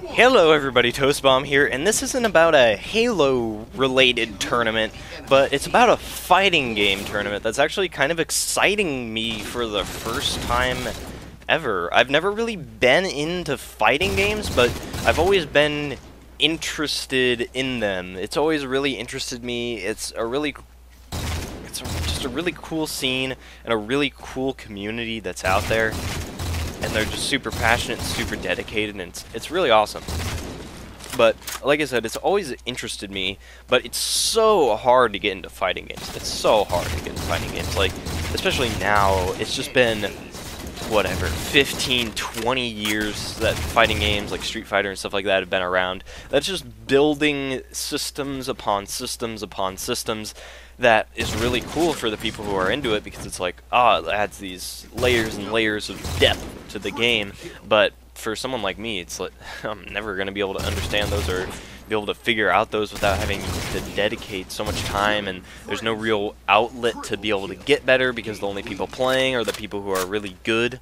Hello everybody, Toastbomb here, and this isn't about a Halo-related tournament, but it's about a fighting game tournament that's actually kind of exciting me for the first time ever. I've never really been into fighting games, but I've always been interested in them. It's always really interested me. It's just a really cool scene and a really cool community that's out there. And they're just super passionate and super dedicated, and it's really awesome. But, like I said, it's always interested me, but it's so hard to get into fighting games. It's so hard to get into fighting games. Like, especially now, it's just been, whatever, 15, 20 years that fighting games like Street Fighter and stuff like that have been around. That's just building systems upon systems upon systems that is really cool for the people who are into it, because it's like, it adds these layers and layers of depth to the game. But for someone like me, it's like, I'm never going to be able to understand those or be able to figure out those without having to dedicate so much time, and there's no real outlet to be able to get better because the only people playing are the people who are really good.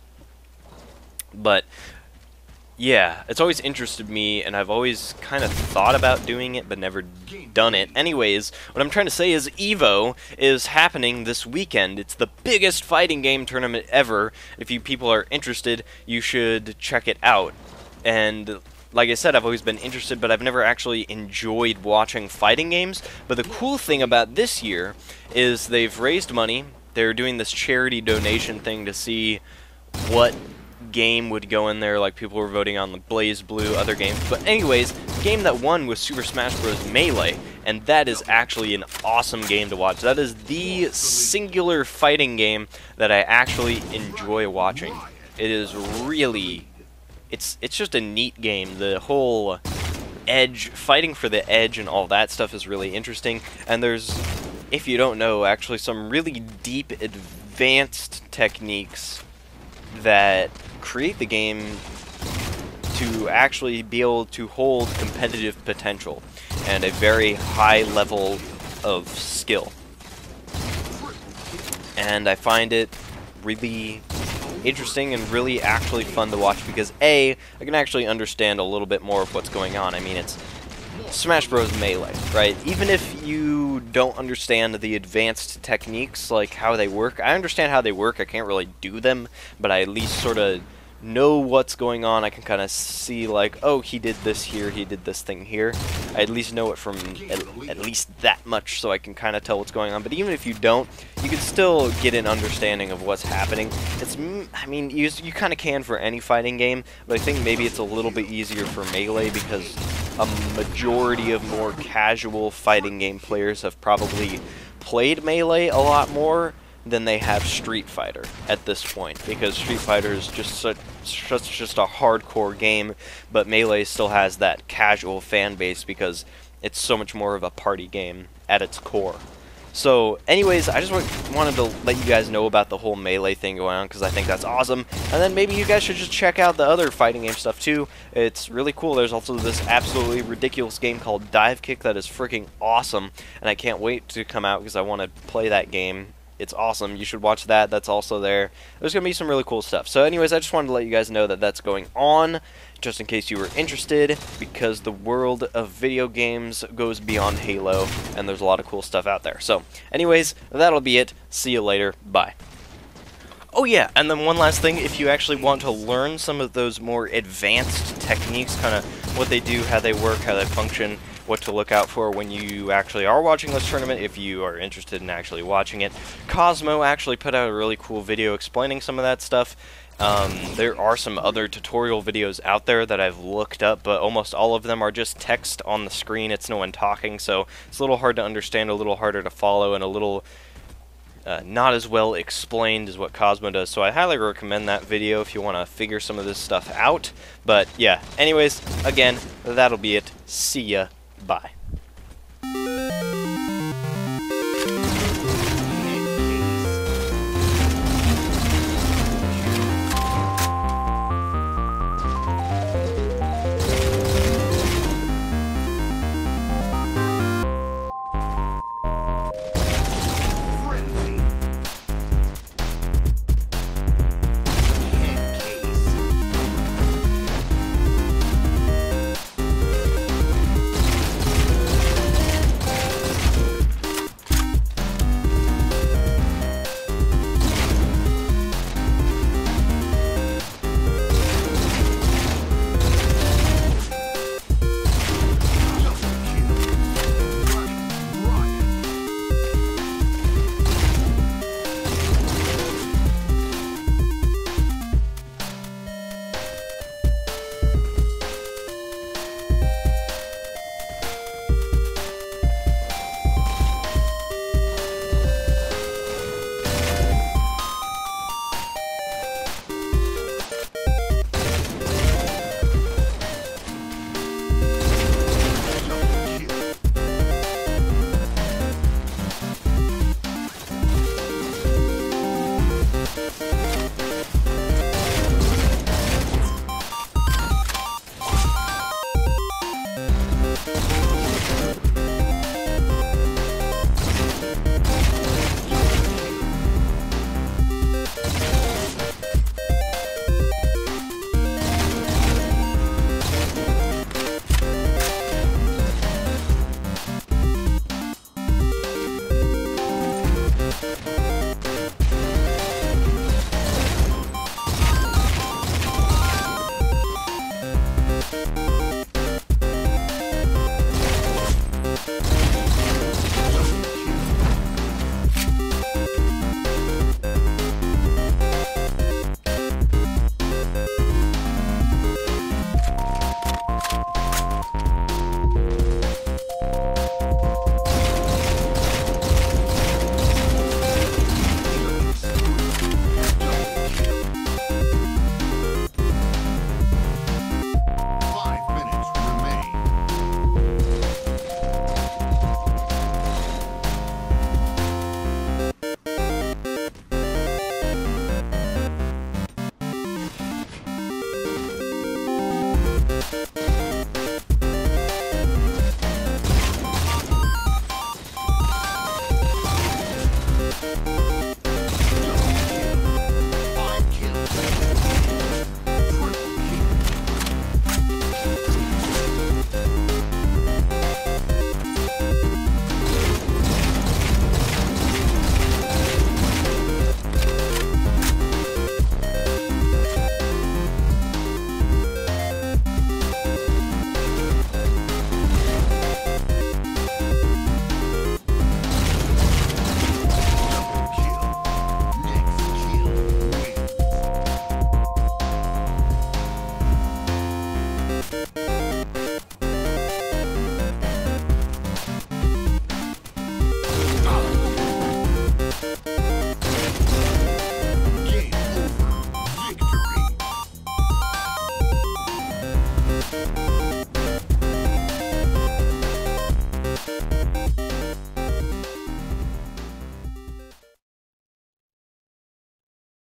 But yeah, it's always interested me, and I've always kind of thought about doing it, but never done it. Anyways, what I'm trying to say is EVO is happening this weekend. It's the biggest fighting game tournament ever. If you people are interested, you should check it out. And like I said, I've always been interested, but I've never actually enjoyed watching fighting games. But the cool thing about this year is they've raised money. They're doing this charity donation thing to see what game would go in there. Like, people were voting on the Blaze Blue, other games. But anyways, the game that won was Super Smash Bros. Melee, and that is actually an awesome game to watch. That is the singular fighting game that I actually enjoy watching. It is really, it's just a neat game. The whole edge, fighting for the edge and all that stuff is really interesting. And there's, if you don't know, actually some really deep, advanced techniques that create the game to actually be able to hold competitive potential and a very high level of skill. And I find it really interesting and really actually fun to watch because A, I can actually understand a little bit more of what's going on. I mean, it's Smash Bros. Melee, right? Even if you don't understand the advanced techniques, like how they work, I understand how they work. I can't really do them, but I at least sort of know what's going on. I can kind of see, like, oh, he did this here, he did this thing here. I at least know it from at least that much, so I can kind of tell what's going on. But even if you don't, you can still get an understanding of what's happening. It's, I mean, you kind of can for any fighting game, but I think maybe it's a little bit easier for Melee because a majority of more casual fighting game players have probably played Melee a lot more than they have Street Fighter at this point, because Street Fighter is just just a hardcore game, but Melee still has that casual fan base because it's so much more of a party game at its core. So anyways, I just wanted to let you guys know about the whole Melee thing going on because I think that's awesome. And then maybe you guys should just check out the other fighting game stuff too. It's really cool. There's also this absolutely ridiculous game called Dive Kick that is freaking awesome, and I can't wait to come out because I want to play that game. It's awesome. You should watch that. That's also there. There's going to be some really cool stuff. So anyways, I just wanted to let you guys know that that's going on, just in case you were interested, because the world of video games goes beyond Halo, and there's a lot of cool stuff out there. So anyways, that'll be it. See you later. Bye. Oh yeah, and then one last thing, if you actually want to learn some of those more advanced techniques, kind of what they do, how they work, how they function, what to look out for when you actually are watching this tournament, if you are interested in actually watching it. Cosmo actually put out a really cool video explaining some of that stuff. There are some other tutorial videos out there that I've looked up, but almost all of them are just text on the screen. It's no one talking, so it's a little hard to understand, a little harder to follow, and a little not as well explained as what Cosmo does. So I highly recommend that video if you want to figure some of this stuff out. But yeah, anyways, again, that'll be it. See ya. Bye.